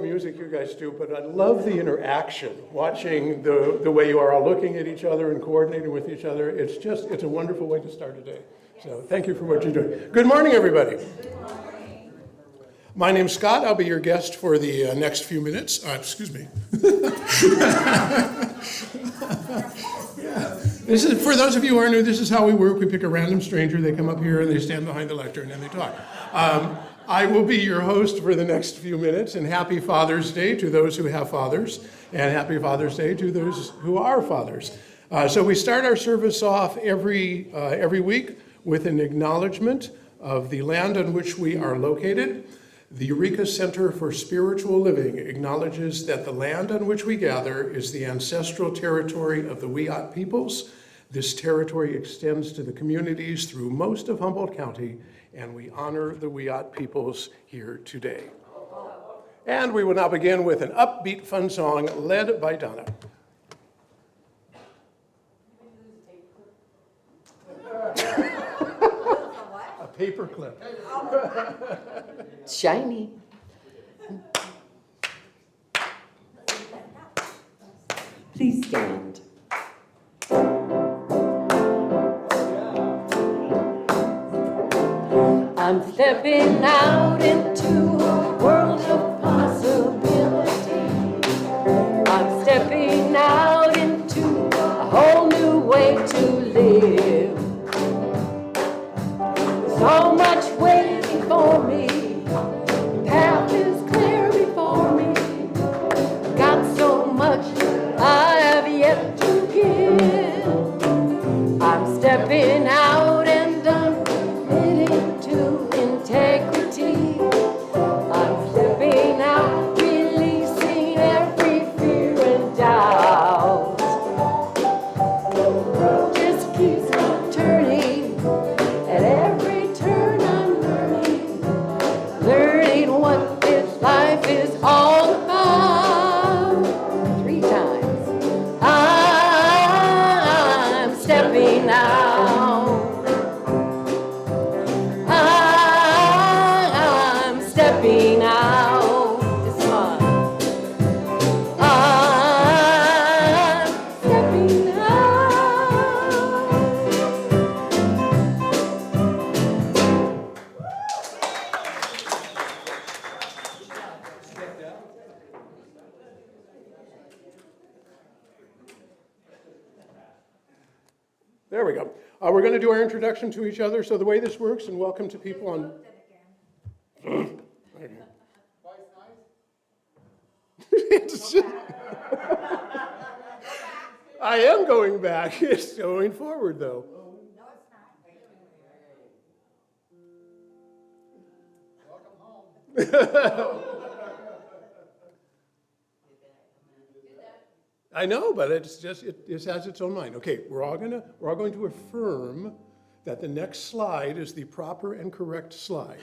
the music you guys do, but I love the interaction, watching the way you are all looking at each other and coordinating with each other. It's a wonderful way to start a day. So thank you for what you're doing. Good morning, everybody. Good morning. My name's Scott. I'll be your guest for the next few minutes. Excuse me. This is, for those of you who are new, this is how we work. We pick a random stranger, they come up here and they stand behind the lectern and they talk. I will be your host for the next few minutes, and happy Father's Day to those who have fathers, and happy Father's Day to those who are fathers. So we start our service off every week with an acknowledgement of the land on which we are located. The Eureka Center for Spiritual Living acknowledges that the land on which we gather is the ancestral territory of the Wiyot peoples. This territory extends to the communities through most of Humboldt County, and we honor the Wiyot peoples here today. And we will now begin with an upbeat, fun song led by Donna. A paper clip. Shiny. Please stand. I'm stepping out into a world of possibility. I'm stepping out into a whole new way to live. So much waiting for me. The path is clear before me. Got so much I have yet to give. I'm stepping out and I'm committed to integrity. I'm stepping out, releasing every fear and doubt. The road just keeps on turning. At every turn I'm learning what this life is all about. 3 times. I'm stepping out. I'm stepping out. This one. I'm stepping out. There we go. We're going to do our introduction to each other. So the way this works, and welcome to people on... It's just- I am going back. It's going forward, though. I know, but it has its own mind. Okay, we're all going to affirm that the next slide is the proper and correct slide.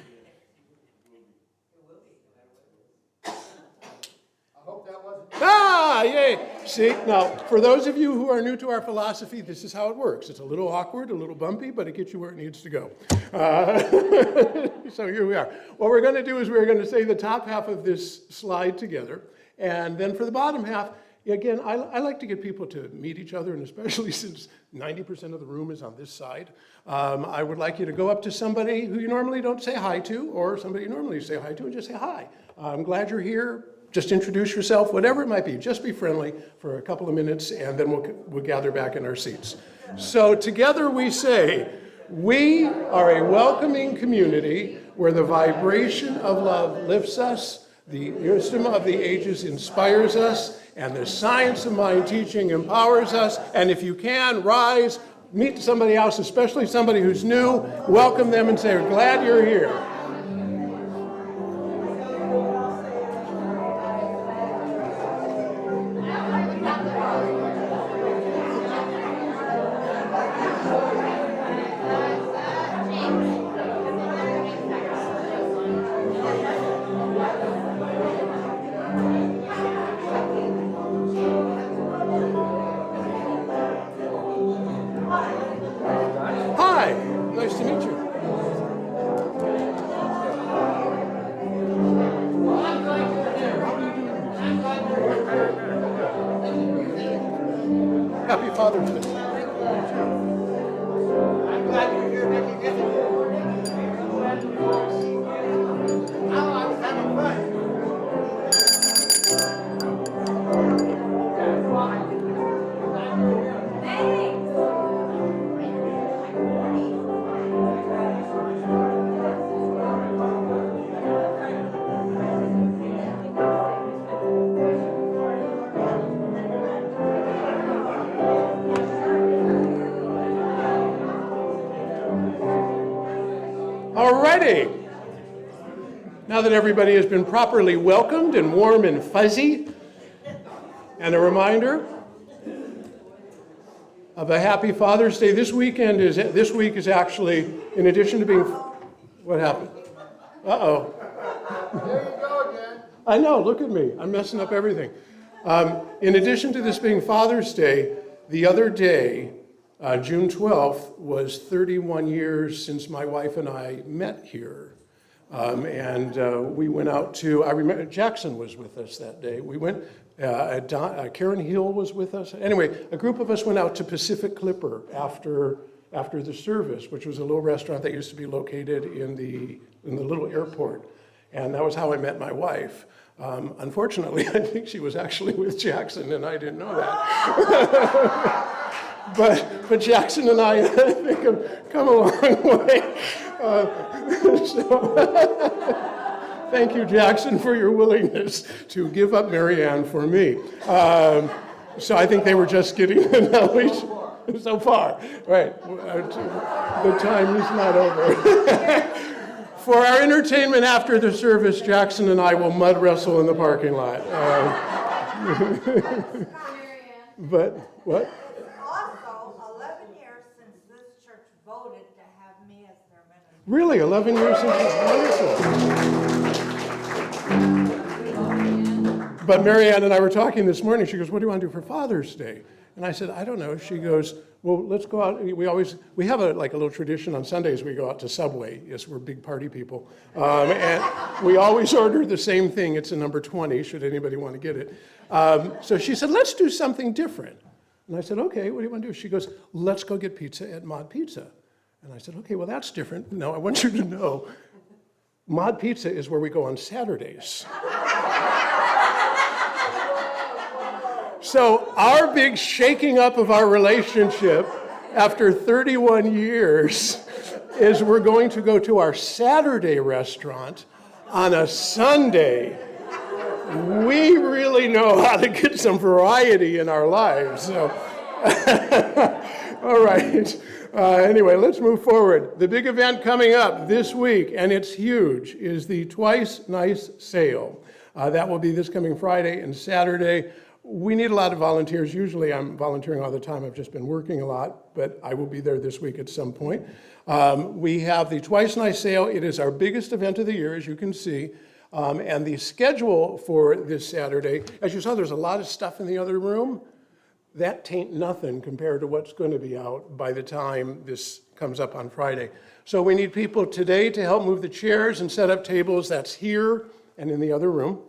Ah, yay! See, now, for those of you who are new to our philosophy, this is how it works. It's a little awkward, a little bumpy, but it gets you where it needs to go. So here we are. What we're going to do is we're going to say the top half of this slide together, and then for the bottom half, again, I like to get people to meet each other, and especially since 90% of the room is on this side, I would like you to go up to somebody who you normally don't say hi to, or somebody you normally say hi to, and just say hi. I'm glad you're here. Just introduce yourself, whatever it might be. Just be friendly for a couple of minutes, and then we'll gather back in our seats. So together we say, we are a welcoming community where the vibration of love lifts us, the wisdom of the ages inspires us, and the science of mind teaching empowers us. And if you can, rise, meet somebody else, especially somebody who's new, welcome them and say, we're glad you're here. Hi, nice to meet you. Happy Father's Day. I'm glad you're here making it. Now I was having fun. Alrighty. Now that everybody has been properly welcomed and warm and fuzzy, and a reminder of a happy Father's Day. This week is actually, in addition to being, what happened? Uh-oh. There you go again. I know, look at me. I'm messing up everything. In addition to this being Father's Day, the other day, June 12th, was 31 years since my wife and I met here. We went out to, I remember Jackson was with us that day. We went, Karen Hill was with us. Anyway, a group of us went out to Pacific Clipper after the service, which was a little restaurant that used to be located in the little airport. And that was how I met my wife. Unfortunately, I think she was actually with Jackson, and I didn't know that. But Jackson and I think have come a long way. Thank you, Jackson, for your willingness to give up Marianne for me. So I think they were just getting to know each so far. Right. The time is not over. For our entertainment after the service, Jackson and I will mud wrestle in the parking lot. But what? Also, 11 years since this church voted to have me as their minister. Really, 11 years since it's wonderful. But Marianne and I were talking this morning. She goes, "What do you want to do for Father's Day?" And I said, "I don't know." She goes, "Well, let's go out." We have a little tradition on Sundays. We go out to Subway. Yes, we're big party people, and we always order the same thing. It's a number 20. Should anybody want to get it? So she said, "Let's do something different." And I said, "Okay, what do you want to do?" She goes, "Let's go get pizza at Mod Pizza." And I said, "Okay, well, that's different. No, I want you to know, Mod Pizza is where we go on Saturdays." So our big shaking up of our relationship after 31 years is we're going to go to our Saturday restaurant on a Sunday. We really know how to get some variety in our lives. So, all right. Anyway, let's move forward. The big event coming up this week, and it's huge, is the Twice Nice sale. That will be this coming Friday and Saturday. We need a lot of volunteers. Usually I'm volunteering all the time. I've just been working a lot, but I will be there this week at some point. We have the Twice Nice sale. It is our biggest event of the year, as you can see. And the schedule for this Saturday, as you saw, there's a lot of stuff in the other room. That tain't nothing compared to what's going to be out by the time this comes up on Friday. So we need people today to help move the chairs and set up tables. That's here and in the other room.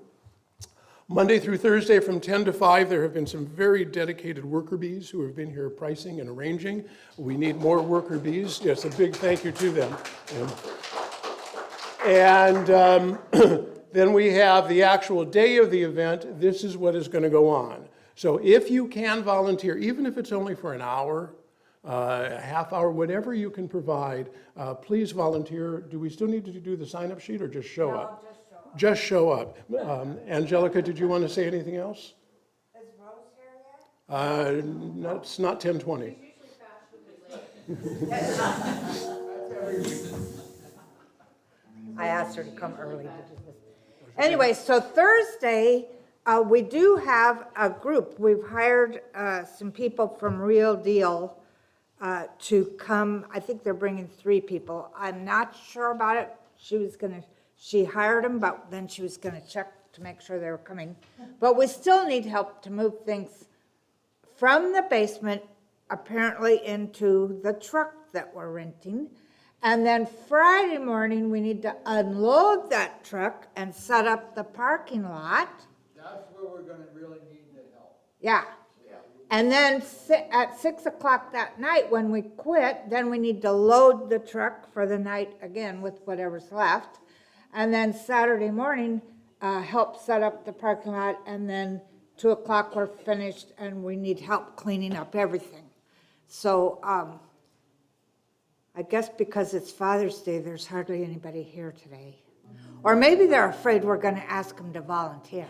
Monday through Thursday from 10 to 5, there have been some very dedicated worker bees who have been here pricing and arranging. We need more worker bees. Yes, a big thank you to them. And then we have the actual day of the event. This is what is going to go on. So if you can volunteer, even if it's only for an hour, a half hour, whatever you can provide, please volunteer. Do we still need to do the sign-up sheet or just show up? Just show up. Angelica, did you want to say anything else? Is Rose here yet? No, it's not 10:20. I asked her to come early. Anyway, so Thursday, we do have a group. We've hired some people from Real Deal to come. I think they're bringing 3 people. I'm not sure about it. She hired them, but then she was going to check to make sure they were coming. But we still need help to move things from the basement, apparently, into the truck that we're renting. And then Friday morning, we need to unload that truck and set up the parking lot. That's where are gonna really need the help. Yeah. And then at 6 o'clock that night, when we quit, then we need to load the truck for the night again with whatever's left. And then Saturday morning, help set up the parking lot, and then 2 o'clock we're finished, and we need help cleaning up everything. So, I guess because it's Father's Day, there's hardly anybody here today. Or maybe they're afraid we're gonna ask them to volunteer.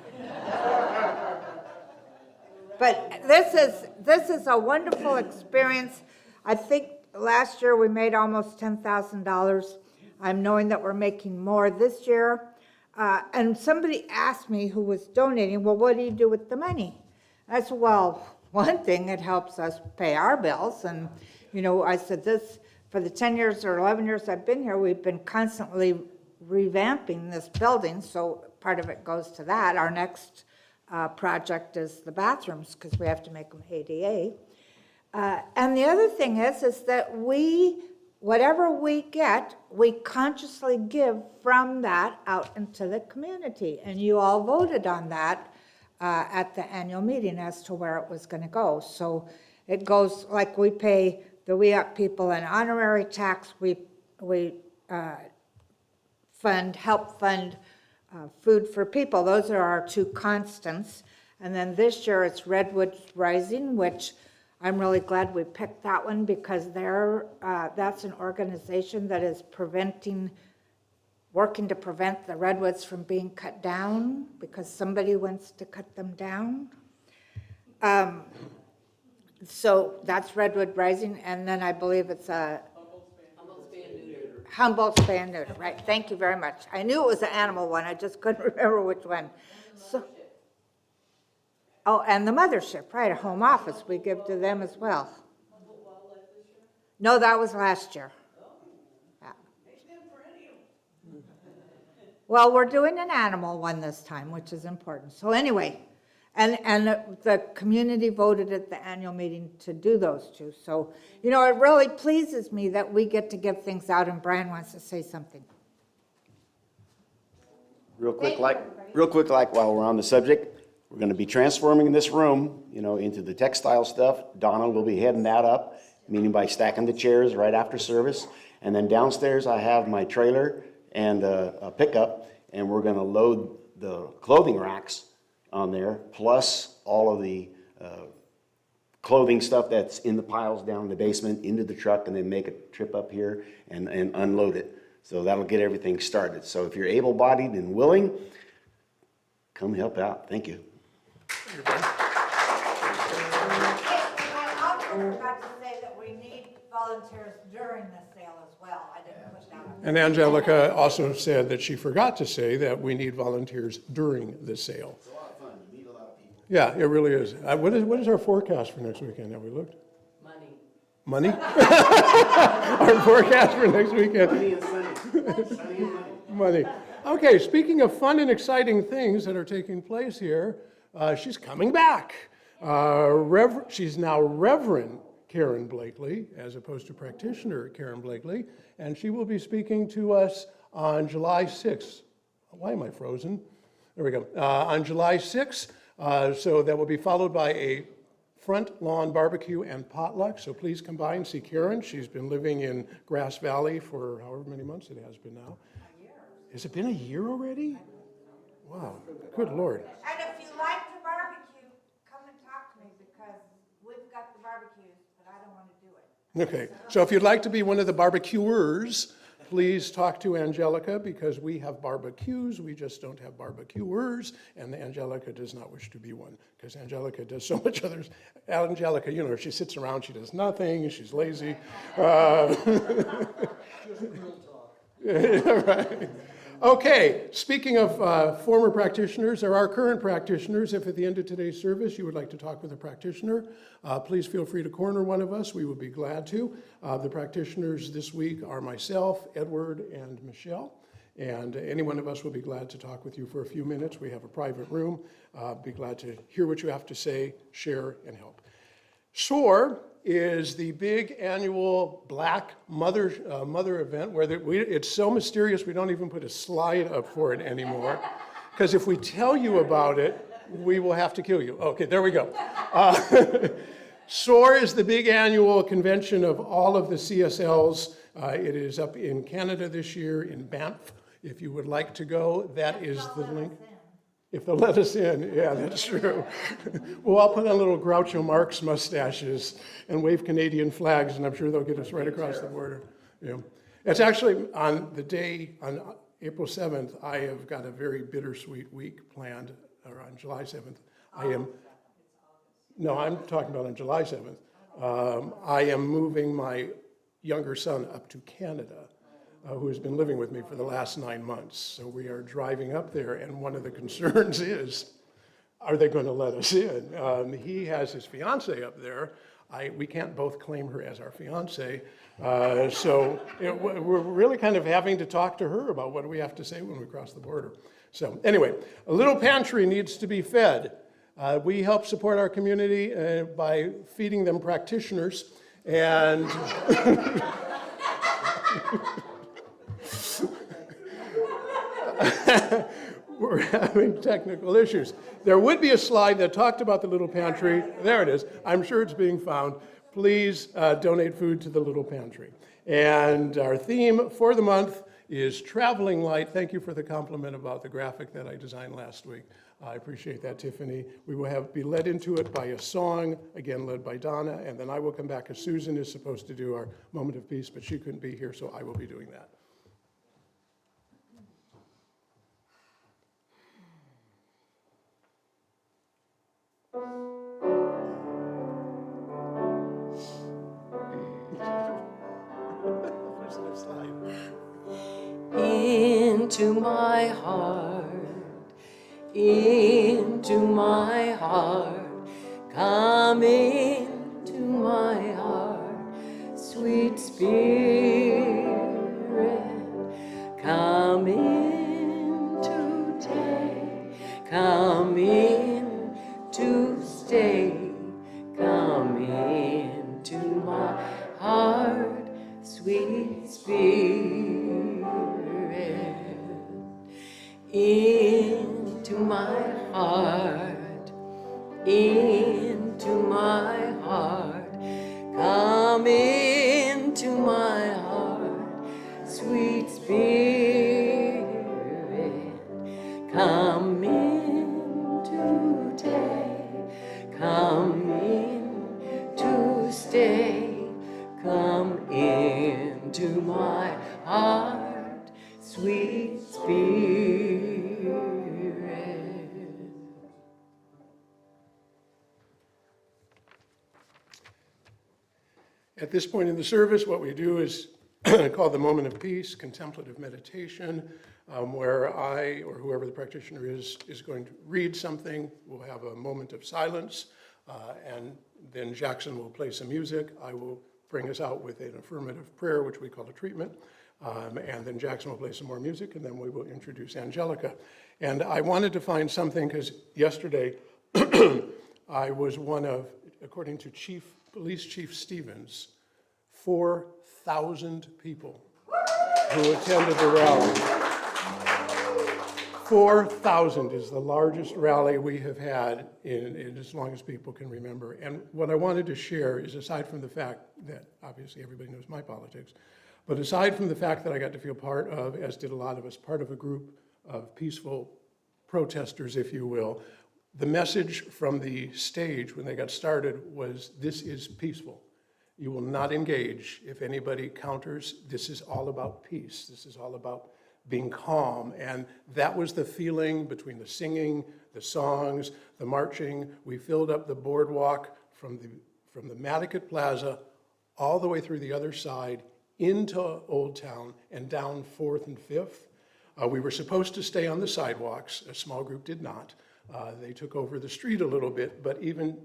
But this is a wonderful experience. I think last year we made almost $10,000. I'm knowing that we're making more this year. And somebody asked me who was donating, well, what do you do with the money? I said, well, one thing, it helps us pay our bills. And, you know, I said this, for the 10 years or 11 years I've been here, we've been constantly revamping this building, so part of it goes to that. Our next project is the bathrooms, because we have to make them ADA. And the other thing is that whatever we get, we consciously give from that out into the community. And you all voted on that at the annual meeting as to where it was going to go. So it goes, like we pay the WEOC people an honorary tax, we help fund Food for People. Those are our two constants. And then this year it's Redwood Rising, which I'm really glad we picked that one, because that's an organization that is working to prevent the redwoods from being cut down because somebody wants to cut them down. So that's Redwood Rising, and then I believe it's Humboldt Spay and Neuter, right? Thank you very much. I knew it was an animal one, I just couldn't remember which one. So, oh, and the mothership, right, a home office, we give to them as well. No, that was last year. Yeah. Well, we're doing an animal one this time, which is important. So anyway, and the community voted at the annual meeting to do those two. So, you know, it really pleases me that we get to give things out, and Brian wants to say something. Real quick, while we're on the subject, we're going to be transforming this room, you know, into the textile stuff. Donna will be heading that up, meaning by stacking the chairs right after service. And then downstairs, I have my trailer and a pickup, and we're going to load the clothing racks on there, plus all of the clothing stuff that's in the piles down in the basement into the truck, and then make a trip up here and unload it. So that'll get everything started. So if you're able-bodied and willing, come help out. Thank you. And I also forgot to say that we need volunteers during the sale as well. I didn't put that on. And Angelica also said that she forgot to say that we need volunteers during the sale. It's a lot of fun. You meet a lot of people. Yeah, it really is. What is our forecast for next weekend? Have we looked? Money? Our forecast for next weekend? Sunny and sunny. Sunny and sunny. Money. Okay, speaking of fun and exciting things that are taking place here, she's coming back. She's now Reverend Karen Blakely, as opposed to Practitioner Karen Blakely, and she will be speaking to us on July 6th. Why am I frozen? There we go. On July 6th, so that will be followed by a front lawn barbecue and potluck, so please come by and see Karen. She's been living in Grass Valley for however many months it has been now. A year. Has it been a year already? Wow, good Lord. And if you like to barbecue, come and talk to me, because we've got the barbecues, but I don't want to do it. Okay, so if you'd like to be one of the barbecuers, please talk to Angelica, because we have barbecues, we just don't have barbecuers, and Angelica does not wish to be one, because Angelica does so much others. Angelica, you know, she sits around, she does nothing, she's lazy. Just real talk. Right. Okay, speaking of former practitioners, there are current practitioners. If at the end of today's service you would like to talk with a practitioner, please feel free to corner one of us. We would be glad to. The practitioners this week are myself, Edward, and Michelle. And any one of us will be glad to talk with you for a few minutes. We have a private room. Be glad to hear what you have to say, share, and help. SOAR is the big annual Black Mother event where it's so mysterious we don't even put a slide up for it anymore. Because if we tell you about it, we will have to kill you. Okay, there we go. SOAR is the big annual convention of all of the CSLs. It is up in Canada this year, in Banff. If you would like to go, that is the link. If they'll let us in, yeah, that's true. We'll all put on little Groucho Marx mustaches and wave Canadian flags, and I'm sure they'll get us right across the border. Yeah. It's actually on the day, on April 7th, I have got a very bittersweet week planned, or on July 7th. No, I'm talking about on July 7th. I am moving my younger son up to Canada, who has been living with me for the last 9 months. So we are driving up there, and one of the concerns is, are they going to let us in? He has his fiancée up there. We can't both claim her as our fiancée. So we're really kind of having to talk to her about what do we have to say when we cross the border. So anyway, a little pantry needs to be fed. We help support our community by feeding them practitioners, and we're having technical issues. There would be a slide that talked about the little pantry. There it is. I'm sure it's being found. Please donate food to the little pantry. And our theme for the month is traveling light. Thank you for the compliment about the graphic that I designed last week. I appreciate that, Tiffany. We will be led into it by a song, again led by Donna, and then I will come back because Susan is supposed to do our moment of peace, but she couldn't be here, so I will be doing that. Into my heart, into my heart, come into my heart, sweet Spirit, come in today, come in to stay, come into my heart, sweet Spirit. Into my heart, into my heart, come into my heart, sweet Spirit, come in today, come in to stay, come into my heart, sweet Spirit. At this point in the service, what we do is called the moment of peace, contemplative meditation, where I, or whoever the practitioner is going to read something. We'll have a moment of silence, and then Jackson will play some music. I will bring us out with an affirmative prayer, which we call a treatment, and then Jackson will play some more music, and then we will introduce Angelica. And I wanted to find something, because yesterday I was one of, according to Police Chief Stevens, 4,000 people who attended the rally. 4,000 is the largest rally we have had in as long as people can remember. And what I wanted to share is, aside from the fact that obviously everybody knows my politics, but aside from the fact that I got to feel part of, as did a lot of us, part of a group of peaceful protesters, if you will, the message from the stage when they got started was, this is peaceful. You will not engage. If anybody counters, this is all about peace. This is all about being calm. And that was the feeling between the singing, the songs, the marching. We filled up the boardwalk from the Matticat Plaza all the way through the other side into Old Town and down 4th and 5th. We were supposed to stay on the sidewalks. A small group did not. They took over the street a little bit, but even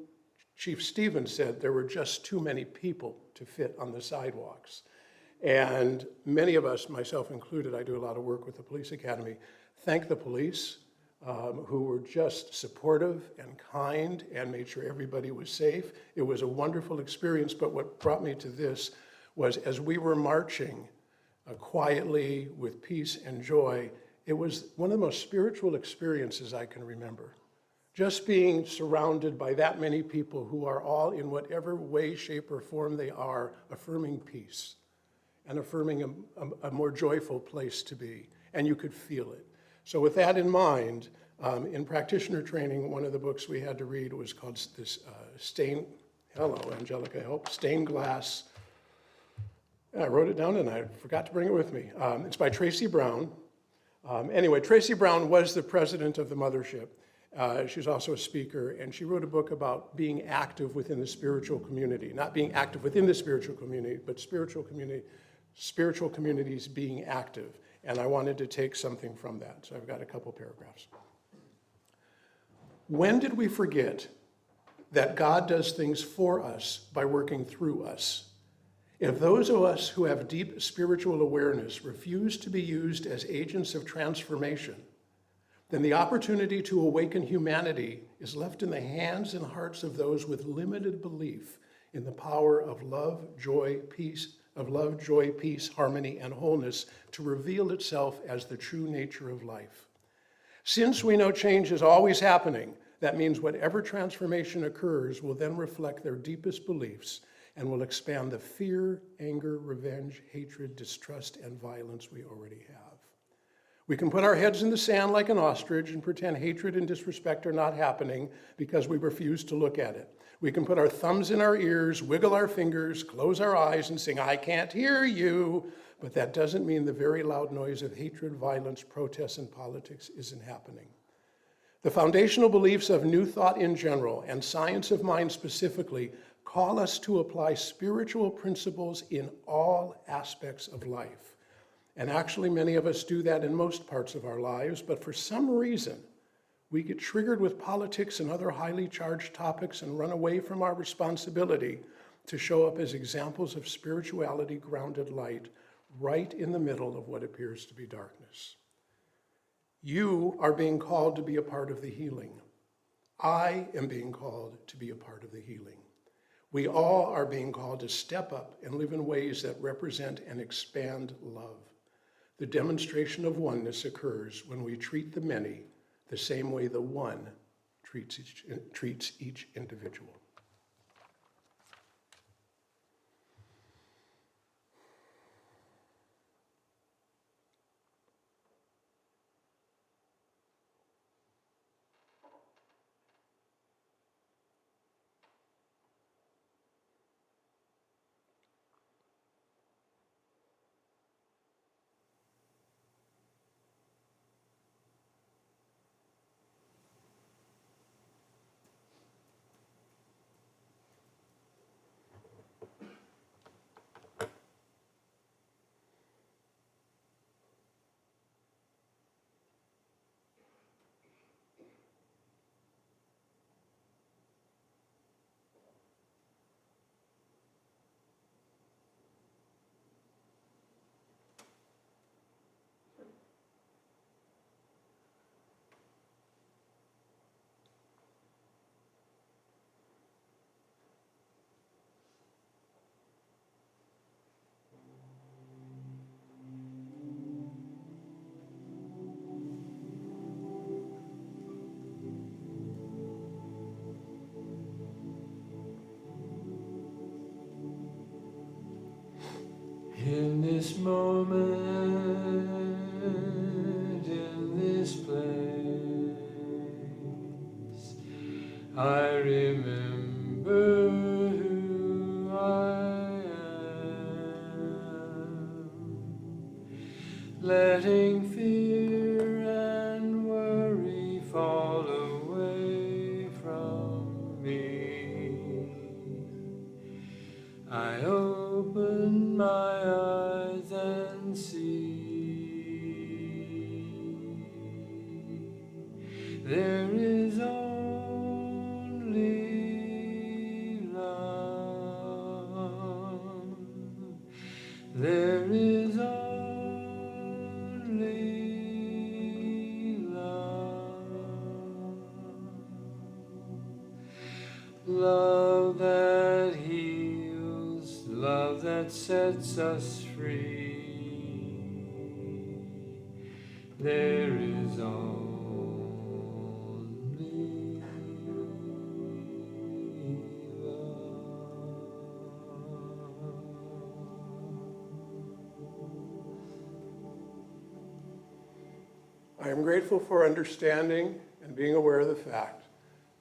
Chief Stevens said there were just too many people to fit on the sidewalks. And many of us, myself included, I do a lot of work with the police academy, thank the police who were just supportive and kind and made sure everybody was safe. It was a wonderful experience, but what brought me to this was, as we were marching quietly with peace and joy, it was one of the most spiritual experiences I can remember. Just being surrounded by that many people who are all, in whatever way, shape, or form they are, affirming peace and affirming a more joyful place to be, and you could feel it. So with that in mind, in practitioner training, one of the books we had to read was called hello, Angelica, help, Stained Glass. I wrote it down and I forgot to bring it with me. It's by Tracy Brown. Anyway, Tracy Brown was the president of the mothership. She's also a speaker, and she wrote a book about being active within the spiritual community. Not being active within the spiritual community, but spiritual communities being active. And I wanted to take something from that, so I've got a couple paragraphs. When did we forget that God does things for us by working through us? If those of us who have deep spiritual awareness refuse to be used as agents of transformation, then the opportunity to awaken humanity is left in the hands and hearts of those with limited belief in the power of love, joy, peace, harmony, and wholeness to reveal itself as the true nature of life. Since we know change is always happening, that means whatever transformation occurs will then reflect their deepest beliefs and will expand the fear, anger, revenge, hatred, distrust, and violence we already have. We can put our heads in the sand like an ostrich and pretend hatred and disrespect are not happening because we refuse to look at it. We can put our thumbs in our ears, wiggle our fingers, close our eyes, and sing, "I can't hear you," but that doesn't mean the very loud noise of hatred, violence, protests, and politics isn't happening. The foundational beliefs of New Thought in general and science of mind specifically call us to apply spiritual principles in all aspects of life. And actually, many of us do that in most parts of our lives, but for some reason, we get triggered with politics and other highly charged topics and run away from our responsibility to show up as examples of spirituality grounded light right in the middle of what appears to be darkness. You are being called to be a part of the healing. I am being called to be a part of the healing. We all are being called to step up and live in ways that represent and expand love. The demonstration of oneness occurs when we treat the many the same way the one treats each individual. In this moment, in this place, I remember who I am, letting fear and worry fall away from me. I open my eyes and see there is only love. There is only love. Love that heals, love that sets us free. There is only I am grateful for understanding and being aware of the fact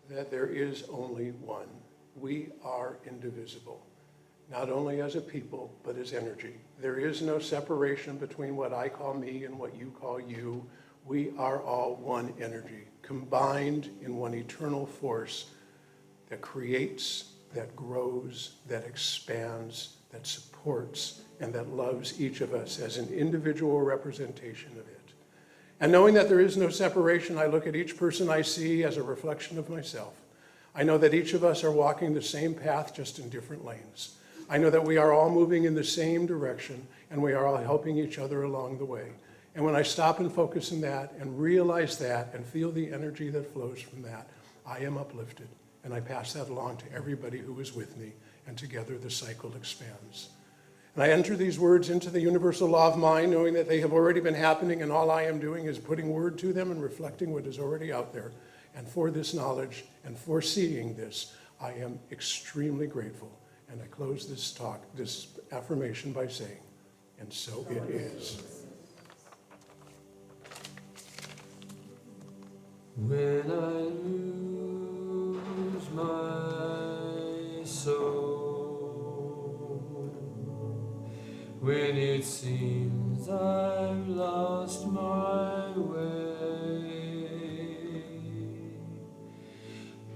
that there is only one. We are indivisible, not only as a people, but as energy. There is no separation between what I call me and what you call you. We are all one energy, combined in one eternal force that creates, that grows, that expands, that supports, and that loves each of us as an individual representation of it. And knowing that there is no separation, I look at each person I see as a reflection of myself. I know that each of us are walking the same path, just in different lanes. I know that we are all moving in the same direction, and we are all helping each other along the way. And when I stop and focus on that and realize that and feel the energy that flows from that, I am uplifted, and I pass that along to everybody who is with me, and together the cycle expands. And I enter these words into the universal law of mind, knowing that they have already been happening, and all I am doing is putting word to them and reflecting what is already out there. And for this knowledge and for seeing this, I am extremely grateful. And I close this talk, this affirmation by saying, and so it is. When I lose my soul, when it seems I've lost my way,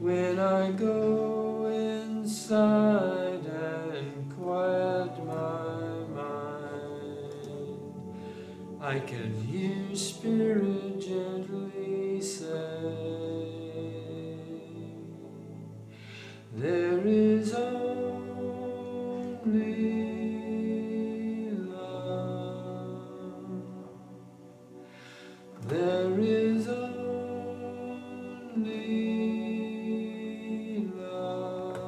when I go inside and quiet my mind, I can hear Spirit gently say, there is only love. There is only love.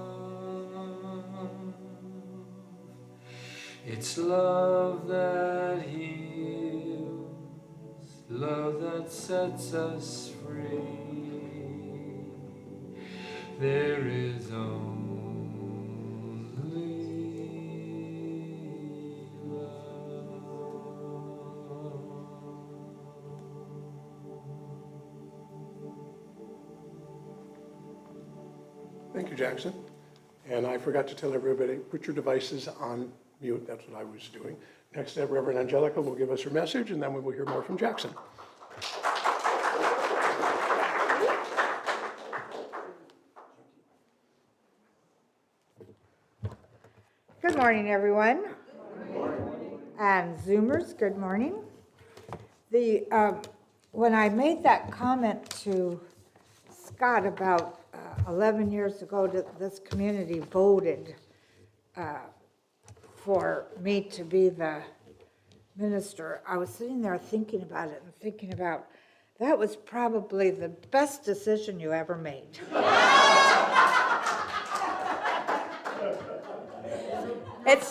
It's love that heals, love that sets us free. There is only love. Thank you, Jackson. And I forgot to tell everybody, put your devices on mute. That's what I was doing. Next up, Reverend Angelica will give us her message, and then we will hear more from Jackson. Good morning, everyone. And Zoomers, good morning. When I made that comment to Scott about 11 years ago, this community voted for me to be the minister, I was sitting there thinking about it and thinking about, that was probably the best decision you ever made. It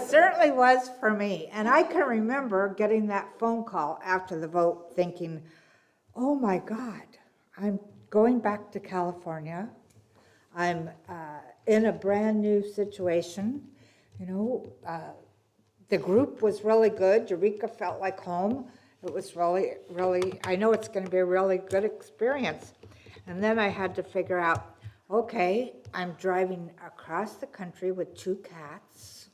certainly was for me. And I can remember getting that phone call after the vote thinking, oh my God, I'm going back to California. I'm in a brand new situation. You know, the group was really good. Eureka felt like home. It was really, I know it's going to be a really good experience. And then I had to figure out, okay, I'm driving across the country with 2 cats.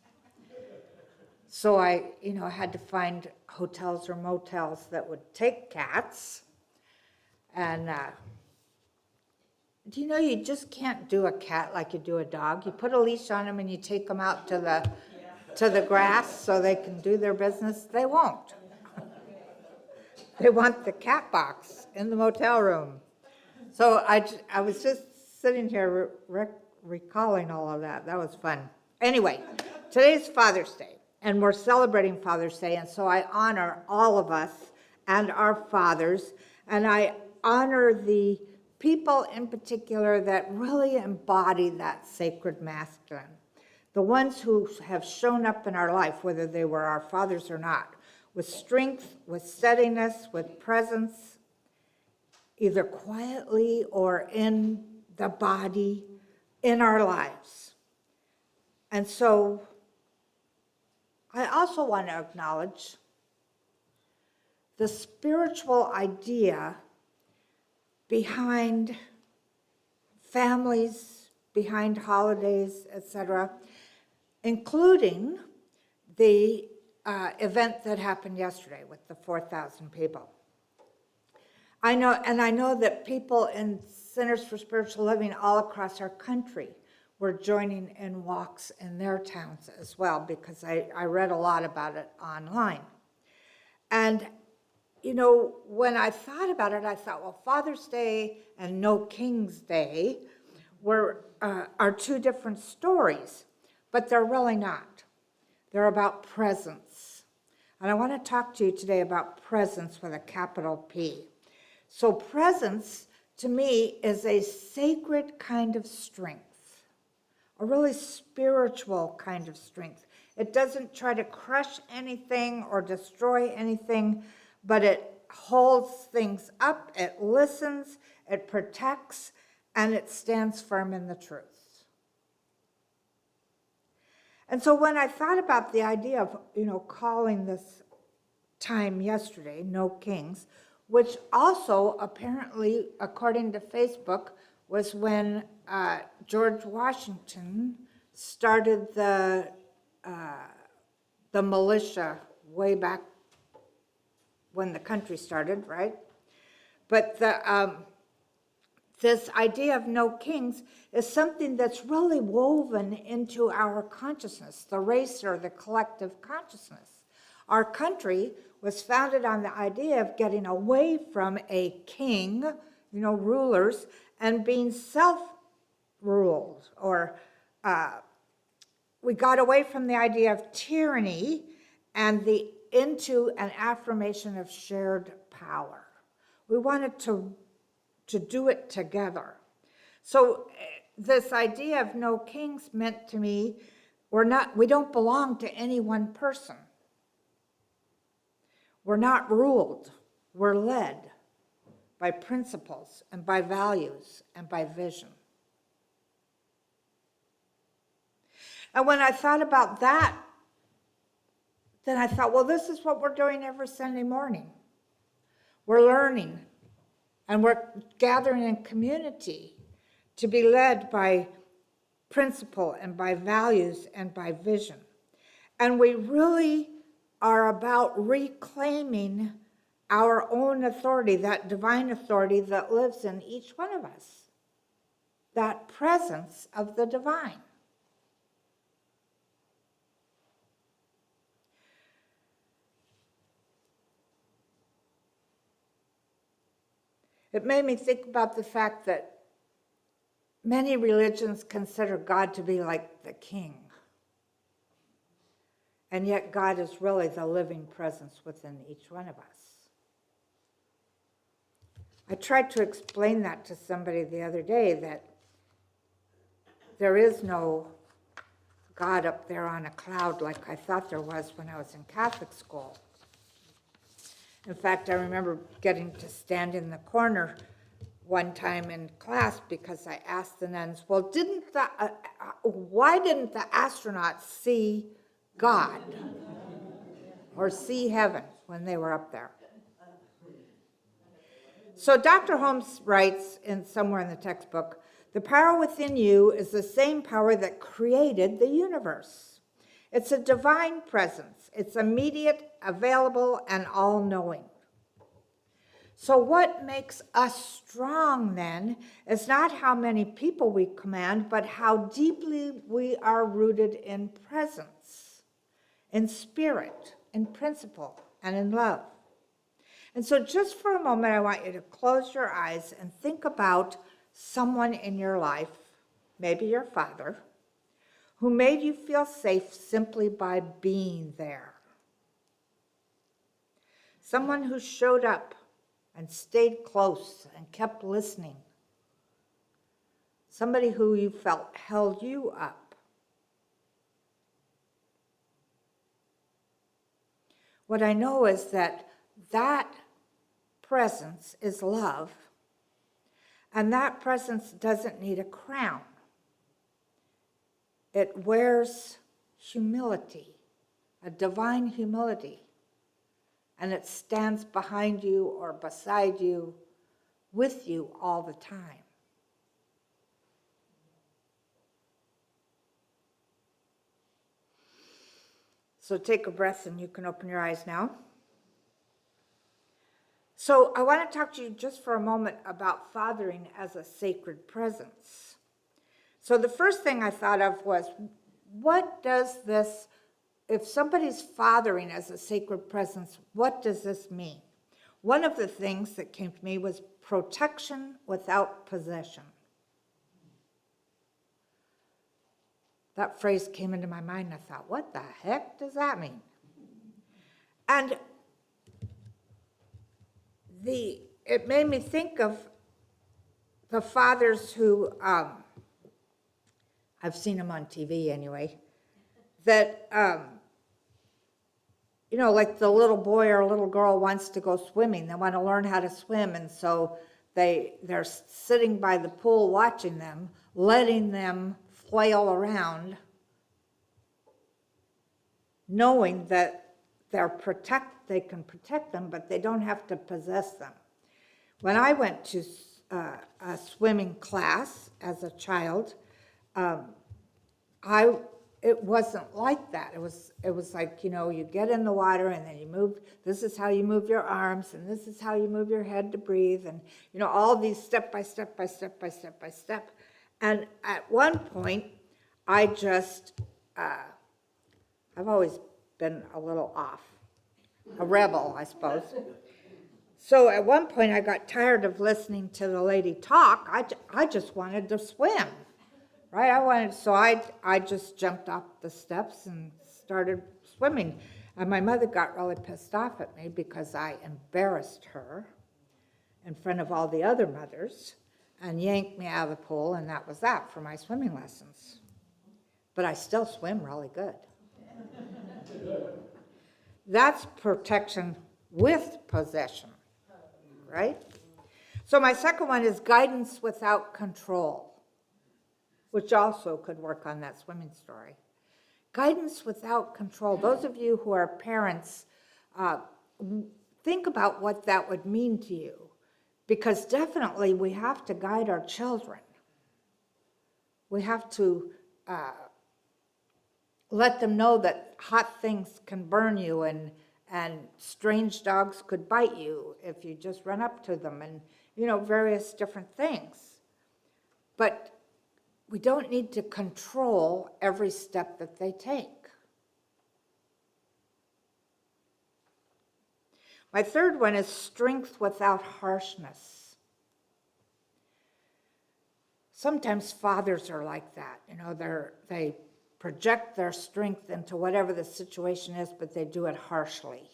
So I had to find hotels or motels that would take cats. And do you know you just can't do a cat like you do a dog? You put a leash on them and you take them out to the grass so they can do their business. They won't. They want the cat box in the motel room. So I was just sitting here recalling all of that. That was fun. Anyway, today's Father's Day, and we're celebrating Father's Day, and so I honor all of us and our fathers, and I honor the people in particular that really embody that sacred masculine, the ones who have shown up in our life, whether they were our fathers or not, with strength, with steadiness, with presence, either quietly or in the body, in our lives. And so I also want to acknowledge the spiritual idea behind families, behind holidays, etc., including the event that happened yesterday with the 4,000 people. I know that people in Centers for Spiritual Living all across our country were joining in walks in their towns as well, because I read a lot about it online. And, you know, when I thought about it, I thought, well, Father's Day and No King's Day are two different stories, but they're really not. They're about presence. And I want to talk to you today about presence with a capital P. So presence, to me, is a sacred kind of strength, a really spiritual kind of strength. It doesn't try to crush anything or destroy anything, but it holds things up, it listens, it protects, and it stands firm in the truth. And so when I thought about the idea of, calling this time yesterday, No Kings, which also apparently, according to Facebook, was when George Washington started the militia way back when the country started, right? But this idea of no kings is something that's really woven into our consciousness, the race or the collective consciousness. Our country was founded on the idea of getting away from a king, rulers, and being self-ruled, or we got away from the idea of tyranny and into an affirmation of shared power. We wanted to do it together. So this idea of no kings meant to me, we don't belong to any one person. We're not ruled, we're led by principles and by values and by vision. And when I thought about that, then I thought, well, this is what we're doing every Sunday morning. We're learning, and we're gathering in community to be led by principle and by values and by vision. And we really are about reclaiming our own authority, that divine authority that lives in each one of us, that presence of the divine. It made me think about the fact that many religions consider God to be like the king. And yet God is really the living presence within each one of us. I tried to explain that to somebody the other day, that there is no God up there on a cloud like I thought there was when I was in Catholic school. In fact, I remember getting to stand in the corner one time in class because I asked the nuns, well, why didn't the astronauts see God or see heaven when they were up there? So Dr. Holmes writes somewhere in the textbook, the power within you is the same power that created the universe. It's a divine presence. It's immediate, available, and all-knowing. So what makes us strong then is not how many people we command, but how deeply we are rooted in presence, in spirit, in principle, and in love. And so just for a moment, I want you to close your eyes and think about someone in your life, maybe your father, who made you feel safe simply by being there. Someone who showed up and stayed close and kept listening. Somebody who you felt held you up. What I know is that presence is love, and that presence doesn't need a crown. It wears humility, a divine humility, and it stands behind you or beside you, with you all the time. So take a breath and you can open your eyes now. So I want to talk to you just for a moment about fathering as a sacred presence. So the first thing I thought of was, what does this, if somebody's fathering as a sacred presence, what does this mean? One of the things that came to me was protection without possession. That phrase came into my mind, and I thought, what the heck does that mean? And it made me think of the fathers who, I've seen them on TV anyway, that, like the little boy or little girl wants to go swimming. They want to learn how to swim, and so they're sitting by the pool watching them, letting them flail around, knowing that they can protect them, but they don't have to possess them. When I went to a swimming class as a child, it wasn't like that. It was like, you get in the water and then you move. This is how you move your arms, and this is how you move your head to breathe, and all these step by step by step by step by step. And at one point, I just, I've always been a little off, a rebel, I suppose. So at one point, I got tired of listening to the lady talk. I just wanted to swim, right? So I just jumped off the steps and started swimming. And my mother got really pissed off at me because I embarrassed her in front of all the other mothers and yanked me out of the pool, and that was that for my swimming lessons. But I still swim really good. That's protection with possession, right? So my second one is guidance without control, which also could work on that swimming story. Guidance without control. Those of you who are parents, think about what that would mean to you, because definitely we have to guide our children. We have to let them know that hot things can burn you, and strange dogs could bite you if you just run up to them, and various different things. But we don't need to control every step that they take. My third one is strength without harshness. Sometimes fathers are like that. They project their strength into whatever the situation is, but they do it harshly.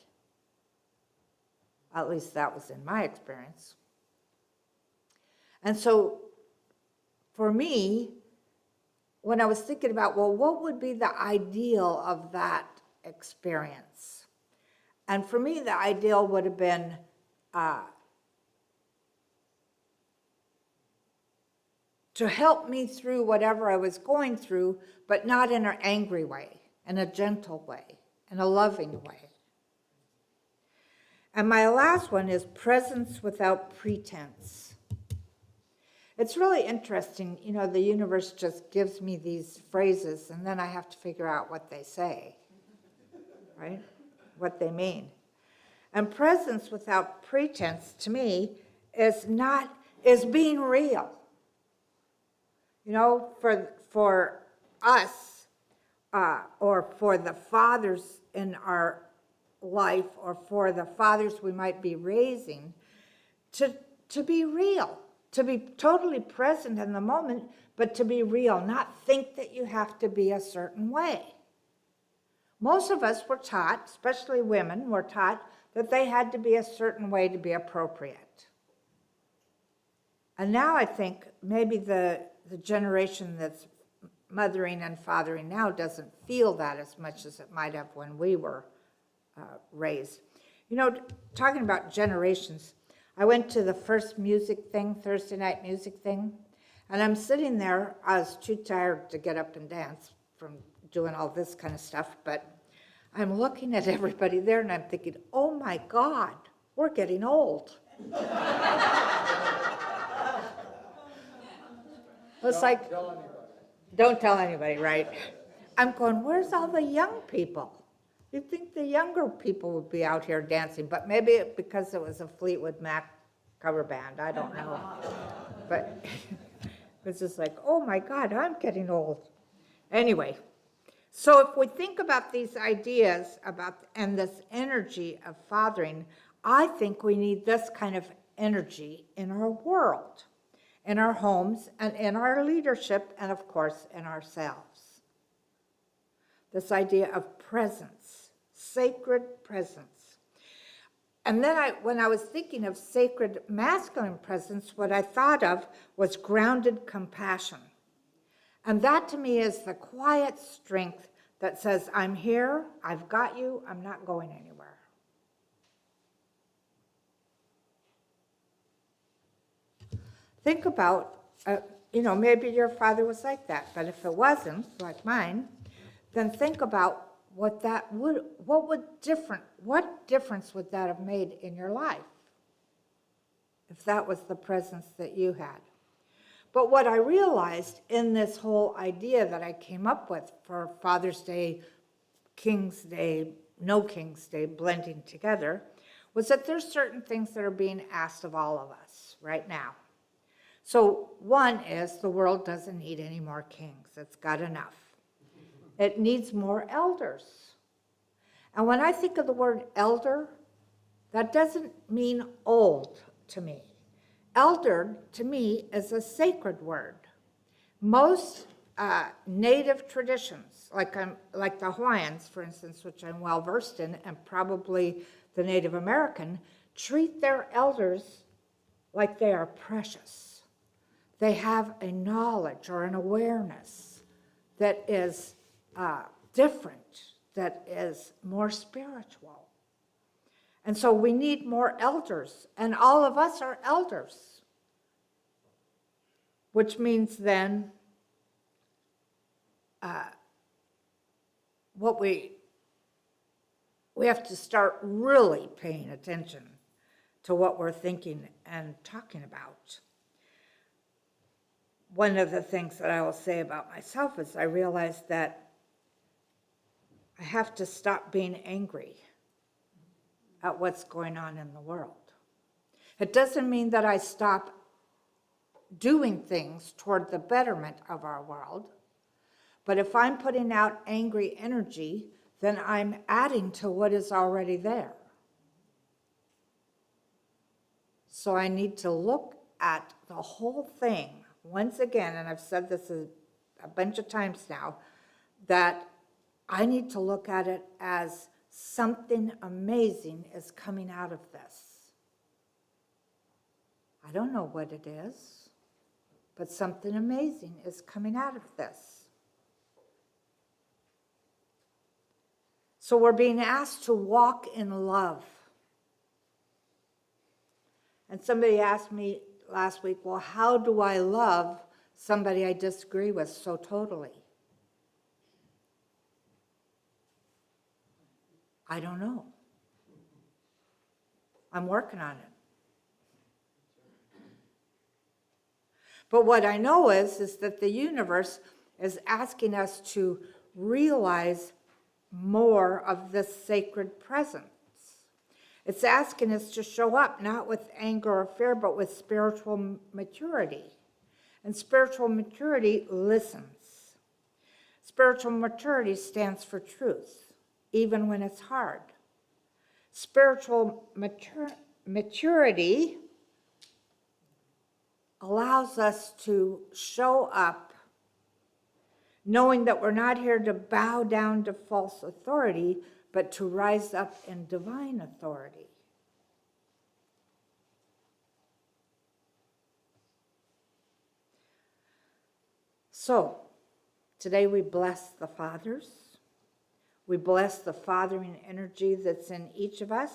At least that was in my experience. And so for me, when I was thinking about, what would be the ideal of that experience? And for me, the ideal would have been to help me through whatever I was going through, but not in an angry way, in a gentle way, in a loving way. And my last one is presence without pretense. It's really interesting, the universe just gives me these phrases, and then I have to figure out what they say, right? What they mean. And presence without pretense, to me, is being real. For us, or for the fathers in our life, or for the fathers we might be raising, to be real, to be totally present in the moment, but to be real, not think that you have to be a certain way. Most of us were taught, especially women, were taught that they had to be a certain way to be appropriate. And now I think maybe the generation that's mothering and fathering now doesn't feel that as much as it might have when we were raised. Talking about generations, I went to the first music thing, Thursday night music thing, and I'm sitting there. I was too tired to get up and dance from doing all this kind of stuff, but I'm looking at everybody there and I'm thinking, oh my God, we're getting old. It's like, don't tell anybody, right? I'm going, where's all the young people? You'd think the younger people would be out here dancing, but maybe because it was a Fleetwood Mac cover band, I don't know. But it's just like, oh my God, I'm getting old. Anyway, so if we think about these ideas about and this energy of fathering, I think we need this kind of energy in our world, in our homes, and in our leadership, and of course, in ourselves. This idea of presence, sacred presence. And then when I was thinking of sacred masculine presence, what I thought of was grounded compassion. And that to me is the quiet strength that says, I'm here, I've got you, I'm not going anywhere. Think about, maybe your father was like that, but if it wasn't, like mine, then think about what difference would that have made in your life if that was the presence that you had. But what I realized in this whole idea that I came up with for Father's Day, King's Day, no King's Day blending together, was that there's certain things that are being asked of all of us right now. So one is the world doesn't need any more kings. It's got enough. It needs more elders. And when I think of the word elder, that doesn't mean old to me. Elder, to me, is a sacred word. Most native traditions, like the Hawaiians, for instance, which I'm well versed in, and probably the Native American, treat their elders like they are precious. They have a knowledge or an awareness that is different, that is more spiritual. And so we need more elders, and all of us are elders, which means then we have to start really paying attention to what we're thinking and talking about. One of the things that I will say about myself is I realize that I have to stop being angry at what's going on in the world. It doesn't mean that I stop doing things toward the betterment of our world, but if I'm putting out angry energy, then I'm adding to what is already there. So I need to look at the whole thing once again, and I've said this a bunch of times now, that I need to look at it as something amazing is coming out of this. I don't know what it is, but something amazing is coming out of this. So we're being asked to walk in love. And somebody asked me last week, well, how do I love somebody I disagree with so totally? I don't know. I'm working on it. But what I know is that the universe is asking us to realize more of this sacred presence. It's asking us to show up not with anger or fear, but with spiritual maturity. And spiritual maturity listens. Spiritual maturity stands for truth, even when it's hard. Spiritual maturity allows us to show up knowing that we're not here to bow down to false authority, but to rise up in divine authority. So, today we bless the fathers. We bless the fathering energy that's in each of us.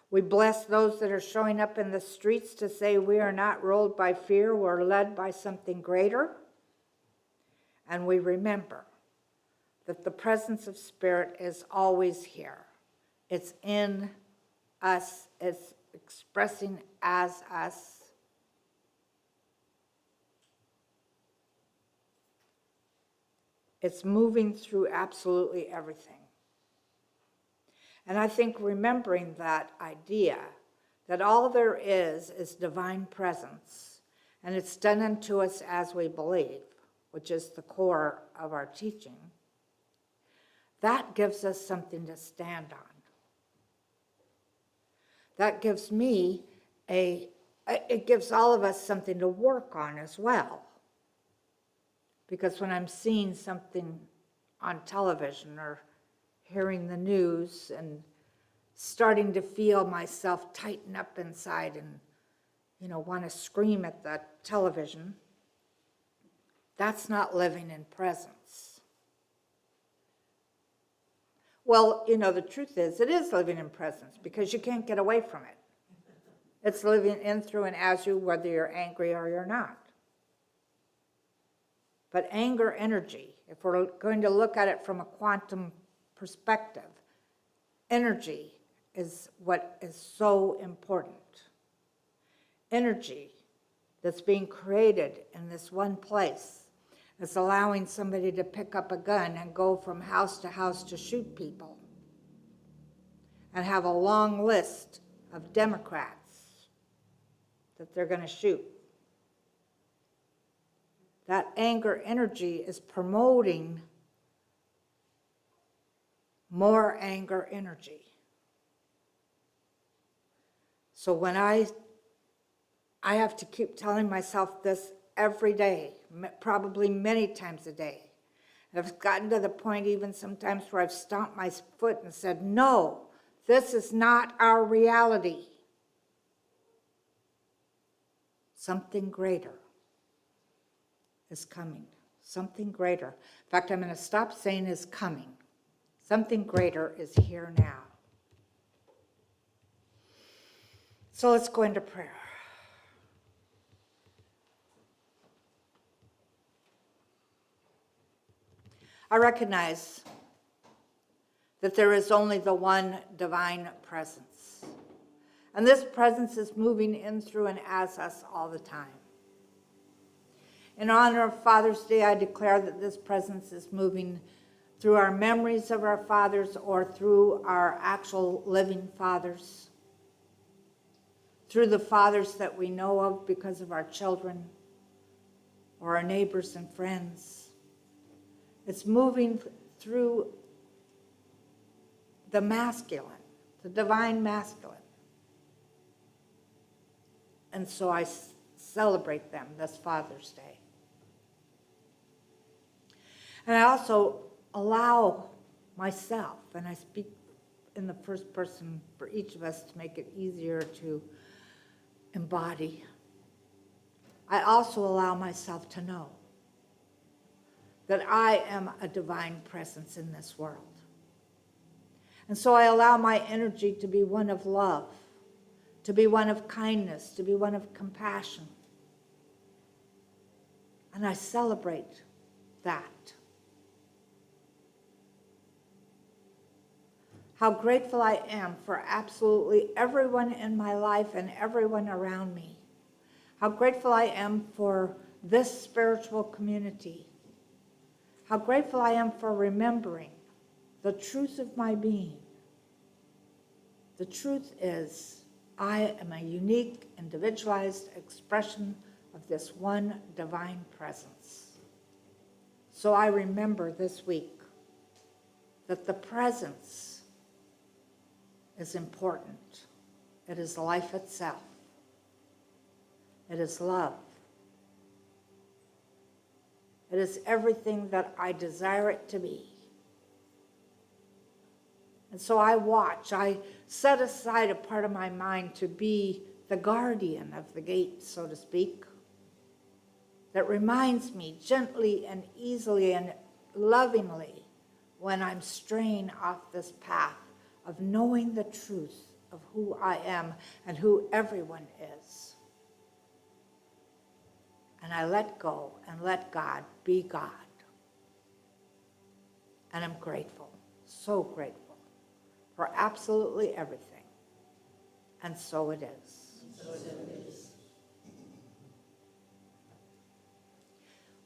We bless those that are showing up in the streets to say we are not ruled by fear, we're led by something greater. And we remember that the presence of Spirit is always here. It's in us, it's expressing as us. It's moving through absolutely everything. And I think remembering that idea, that all there is divine presence, and it's done unto us as we believe, which is the core of our teaching, that gives us something to stand on. That gives me it gives all of us something to work on as well. Because when I'm seeing something on television or hearing the news and starting to feel myself tighten up inside and, want to scream at the television, that's not living in presence. Well, the truth is, it is living in presence because you can't get away from it. It's living in, through, and as you, whether you're angry or you're not. But anger energy, if we're going to look at it from a quantum perspective, energy is what is so important. Energy that's being created in this one place is allowing somebody to pick up a gun and go from house to house to shoot people and have a long list of Democrats that they're going to shoot. That anger energy is promoting more anger energy. So when I have to keep telling myself this every day, probably many times a day. And I've gotten to the point even sometimes where I've stomped my foot and said, no, this is not our reality. Something greater is coming. Something greater. In fact, I'm going to stop saying is coming. Something greater is here now. So let's go into prayer. I recognize that there is only the one divine presence. And this presence is moving in, through, and as us all the time. In honor of Father's Day, I declare that this presence is moving through our memories of our fathers or through our actual living fathers, through the fathers that we know of because of our children or our neighbors and friends. It's moving through the masculine, the divine masculine. And so I celebrate them this Father's Day. And I also allow myself, and I speak in the first person for each of us to make it easier to embody. I also allow myself to know that I am a divine presence in this world. And so I allow my energy to be one of love, to be one of kindness, to be one of compassion. And I celebrate that. How grateful I am for absolutely everyone in my life and everyone around me. How grateful I am for this spiritual community. How grateful I am for remembering the truth of my being. The truth is, I am a unique, individualized expression of this one divine presence. So I remember this week that the presence is important. It is life itself. It is love. It is everything that I desire it to be. And so I watch. I set aside a part of my mind to be the guardian of the gate, so to speak, that reminds me gently and easily and lovingly when I'm straying off this path of knowing the truth of who I am and who everyone is. And I let go and let God be God. And I'm grateful, so grateful for absolutely everything. And so it is.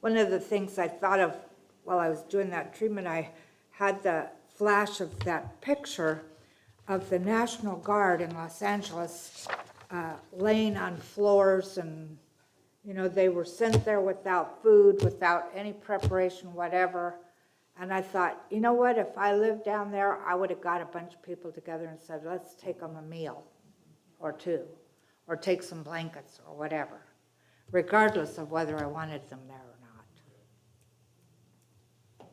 One of the things I thought of while I was doing that treatment, I had the flash of that picture of the National Guard in Los Angeles laying on floors, and they were sent there without food, without any preparation, whatever. And I thought, you know what, if I lived down there, I would have got a bunch of people together and said, let's take them a meal or two, or take some blankets or whatever, regardless of whether I wanted them there or not.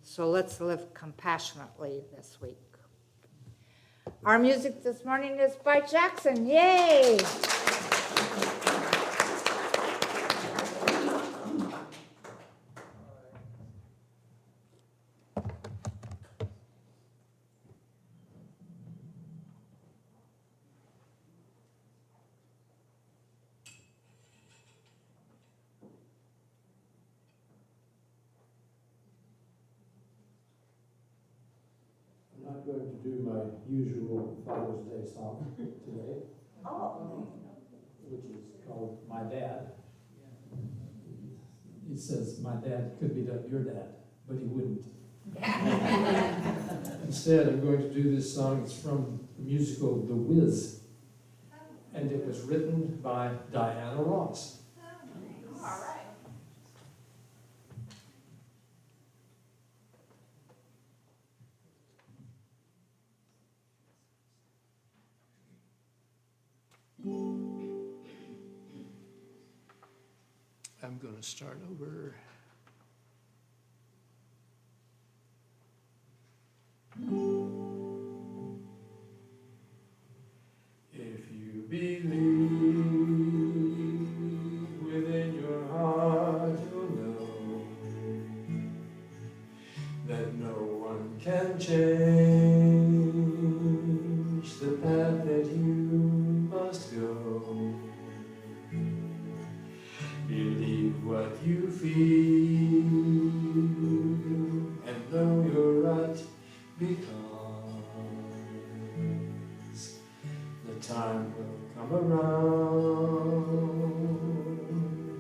So let's live compassionately this week. Our music this morning is by Jackson. Yay! I'm not going to do my usual Father's Day song today. Which is called My Dad. It says, my dad could be your dad, but he wouldn't. Instead, I'm going to do this song. It's from the musical The Wiz. And it was written by Diana Ross. All right. I'm going to start over. If you believe within your heart, you'll know that no one can change the path that you must go. Believe what you feel and know you're right, because the time will come around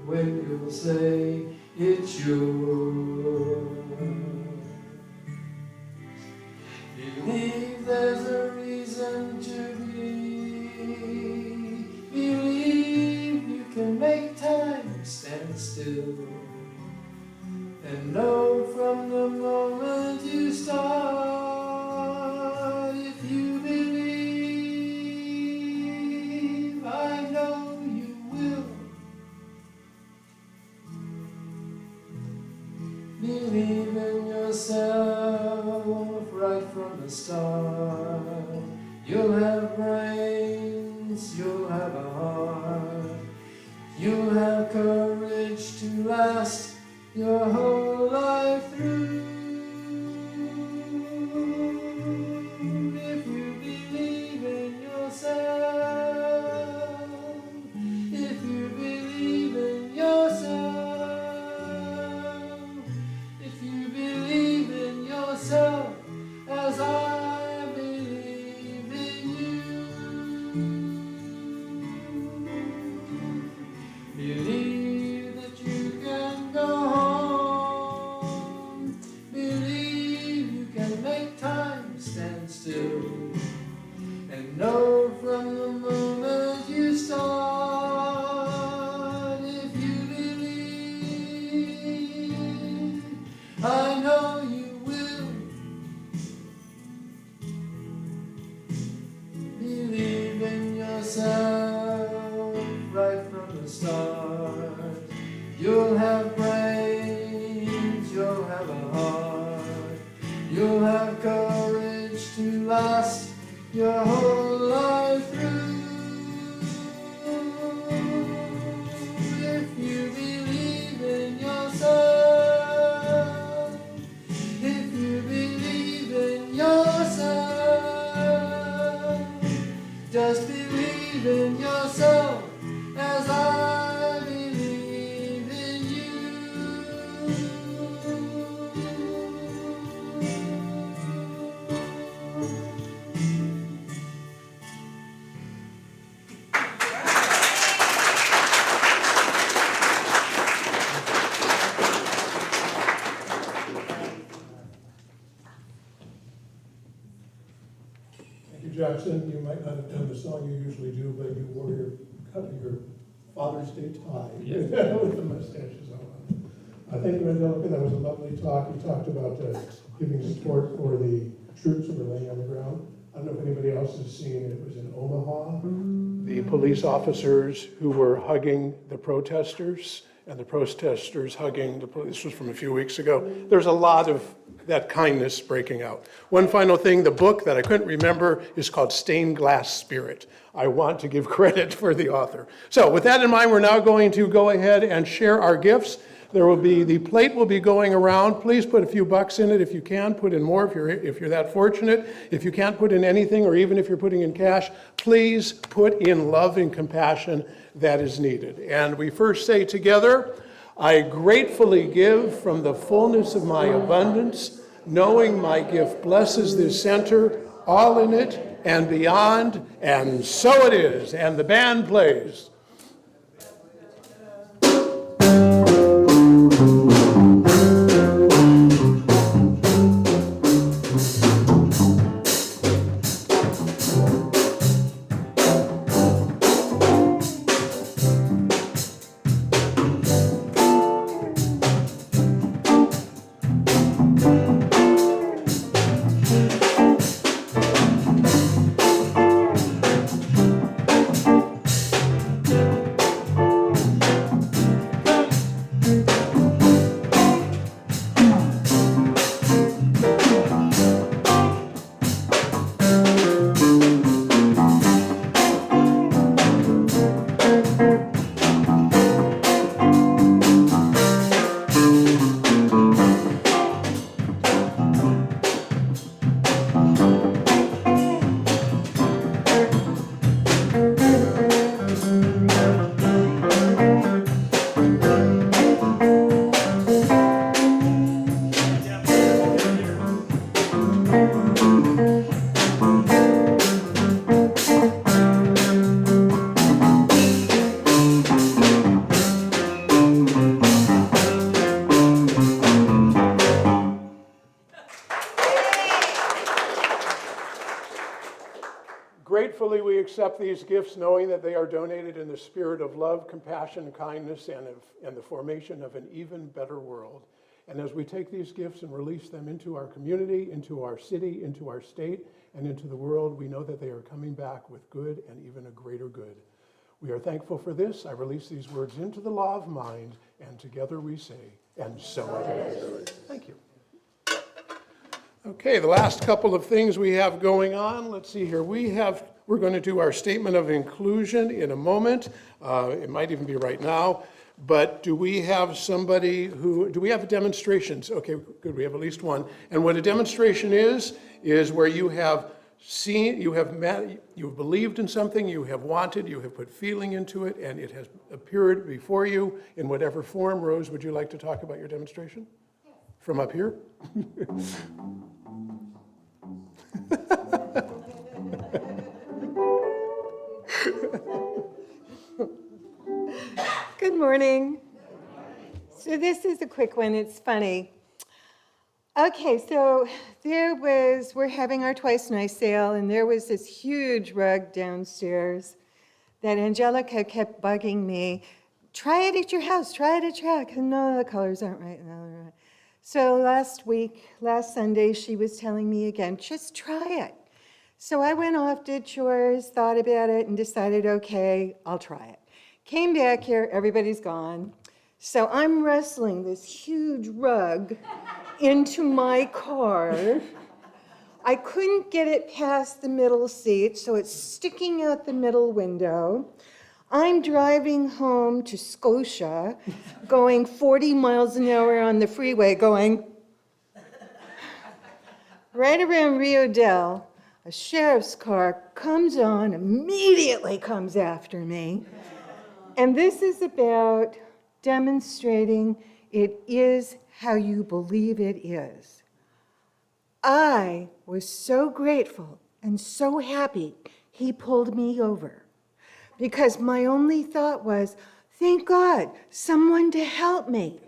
when you'll say it's yours. Believe there's a reason to be. Believe you can make time stand still. And know from the moment you start, if you believe, I know you will. Believe in yourself right from the start. You'll have brains, you'll have a heart. You'll have courage to last your whole life through. If you believe in yourself, if you believe in yourself, if you believe in yourself as I believe in you. Believe that you can go home Jackson, you might not have done the song you usually do, but you wore your Father's Day tie with the mustaches on. Thank you, Angelica. That was a lovely talk. You talked about giving support for the troops who were laying on the ground. I don't know if anybody else has seen it. It was in Omaha. The police officers who were hugging the protesters and the protesters hugging the police. This was from a few weeks ago. There's a lot of that kindness breaking out. One final thing, the book that I couldn't remember is called Stained Glass Spirit. I want to give credit for the author. So with that in mind, we're now going to go ahead and share our gifts. The plate will be going around. Please put a few bucks in it if you can. Put in more if you're that fortunate. If you can't put in anything, or even if you're putting in cash, please put in love and compassion that is needed. And we first say together, I gratefully give from the fullness of my abundance, knowing my gift blesses this center, all in it and beyond, and so it is. And the band plays. Gratefully, we accept these gifts knowing that they are donated in the spirit of love, compassion, kindness, and the formation of an even better world. And as we take these gifts and release them into our community, into our city, into our state, and into the world, we know that they are coming back with good and even a greater good. We are thankful for this. I release these words into the law of mind, and together we say, and so it is. Thank you. Okay, the last couple of things we have going on. Let's see here. We're going to do our statement of inclusion in a moment. It might even be right now. But do we have do we have demonstrations? Okay, good, we have at least one. And what a demonstration is where you have seen, you have believed in something, you have wanted, you have put feeling into it, and it has appeared before you in whatever form. Rose, would you like to talk about your demonstration? Yes. From up here? Good morning. So this is a quick one. It's funny. Okay, so we're having our Twice Nice sale, and there was this huge rug downstairs that Angelica kept bugging me. Try it at your house. Try it at your house. No, the colors aren't right. No, they're right. So last Sunday, she was telling me again, just try it. So I went off, did chores, thought about it, and decided, okay, I'll try it. Came back here, everybody's gone. So I'm wrestling this huge rug into my car. I couldn't get it past the middle seat, so it's sticking out the middle window. I'm driving home to Scotia, going 40 miles an hour on the freeway, going right around Rio Del. A sheriff's car comes on, immediately comes after me. And this is about demonstrating it is how you believe it is. I was so grateful and so happy he pulled me over, because my only thought was, thank God, someone to help me.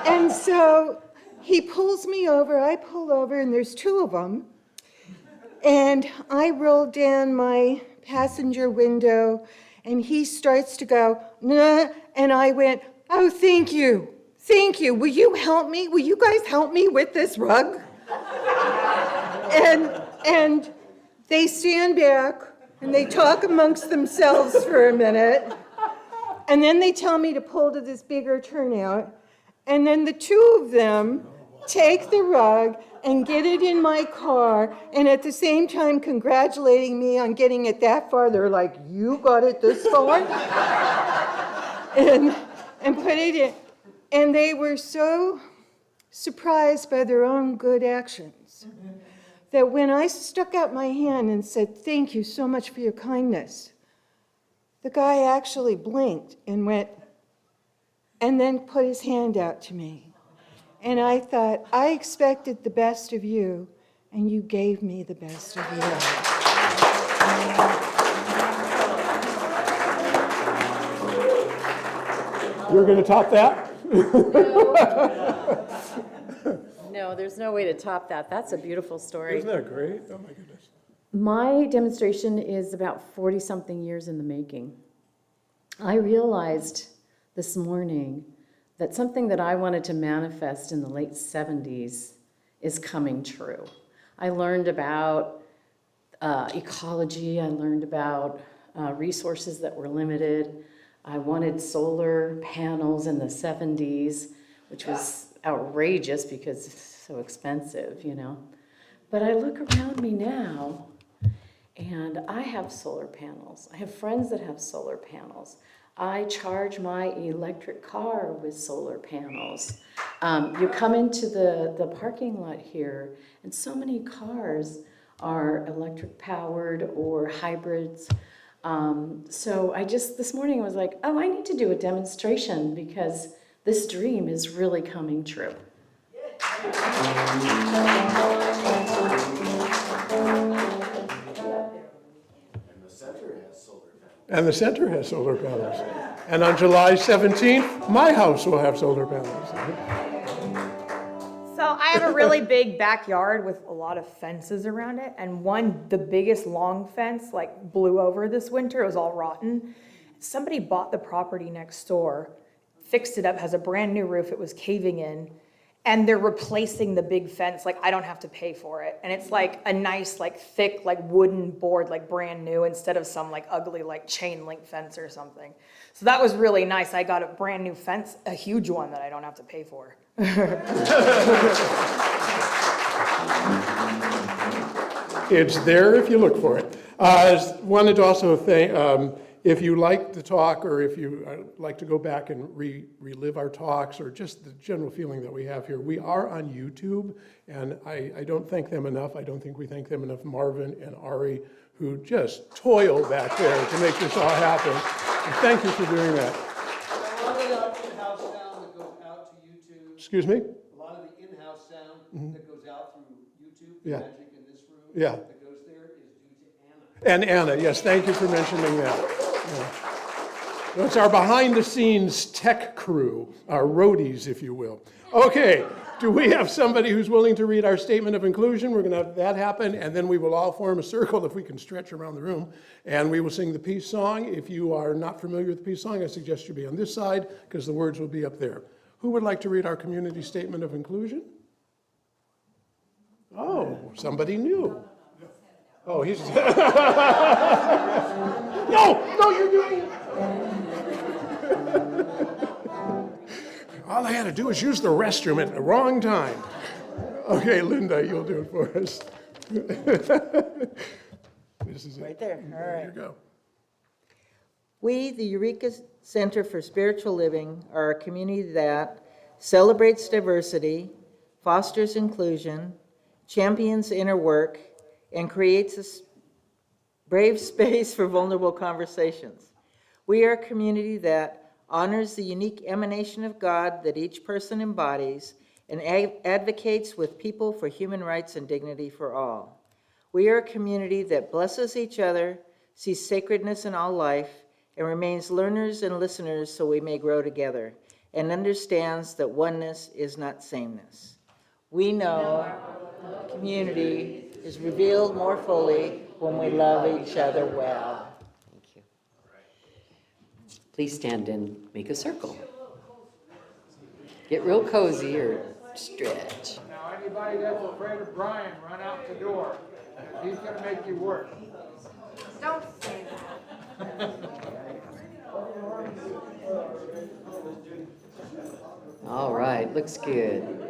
And so he pulls me over, I pull over, and there's two of them. And I rolled down my passenger window, and he starts to go, nah, and I went, oh, thank you. Thank you. Will you help me? Will you guys help me with this rug? And they stand back, and they talk amongst themselves for a minute. And then they tell me to pull to this bigger turnout. And then the two of them take the rug and get it in my car, and at the same time congratulating me on getting it that far. They're like, you got it this far? and put it in. And they were so surprised by their own good actions that when I stuck out my hand and said, thank you so much for your kindness, the guy actually blinked and went, and then put his hand out to me. And I thought, I expected the best of you, and you gave me the best of you. You're going to top that? No, there's no way to top that. That's a beautiful story. Isn't that great? Oh, my goodness. My demonstration is about 40-something years in the making. I realized this morning that something that I wanted to manifest in the late 70s is coming true. I learned about ecology. I learned about resources that were limited. I wanted solar panels in the 70s, which was outrageous because it's so expensive, you know. But I look around me now, and I have solar panels. I have friends that have solar panels. I charge my electric car with solar panels. You come into the parking lot here, and so many cars are electric powered or hybrids. So I just, this morning was like, oh, I need to do a demonstration because this dream is really coming true. And the center has solar panels. And on July 17th, my house will have solar panels. So I have a really big backyard with a lot of fences around it, and the biggest long fence, like blew over this winter. It was all rotten. Somebody bought the property next door, fixed it up, has a brand new roof. It was caving in, and they're replacing the big fence. Like, I don't have to pay for it, and it's like a nice, like thick, like wooden board, like brand new, instead of some like ugly, like chain link fence or something. So that was really nice. I got a brand new fence, a huge one that I don't have to pay for. It's there if you look for it. I wanted to also thank, if you like the talk, or if you like to go back and relive our talks, or just the general feeling that we have here, we are on YouTube, and I don't thank them enough. I don't think we thank them enough, Marvin and Ari, who just toil back there to make this all happen. And thank you for doing that. A lot of the in-house sound that goes out to YouTube. Excuse me? A lot of the in-house sound that goes out through YouTube, the Yeah. magic in this room, Yeah. that goes there is due to Anna. And Anna, yes, thank you for mentioning that. Yeah. That's our behind-the-scenes tech crew, our roadies, if you will. Okay, do we have somebody who's willing to read our statement of inclusion? We're going to have that happen, and then we will all form a circle if we can stretch around the room, and we will sing the peace song. If you are not familiar with the peace song, I suggest you be on this side, because the words will be up there. Who would like to read our community statement of inclusion? Oh, somebody new. Oh, he's... No, you're doing it. All I had to do was use the restroom at the wrong time. Okay, Linda, you'll do it for us. This is it. Right there, all There right. you go. We, the Eureka Center for Spiritual Living, are a community that celebrates diversity, fosters inclusion, champions inner work, and creates a brave space for vulnerable conversations. We are a community that honors the unique emanation of God that each person embodies and advocates with people for human rights and dignity for all. We are a community that blesses each other, sees sacredness in all life, and remains learners and listeners so we may grow together, and understands that oneness is not sameness. We know community is revealed more fully when we love each other well. Thank you. Please stand and make a circle. Get real cozy or stretch. Now, anybody that's afraid of Brian, run out the door. He's gonna make you work. Don't say that. All right, looks good.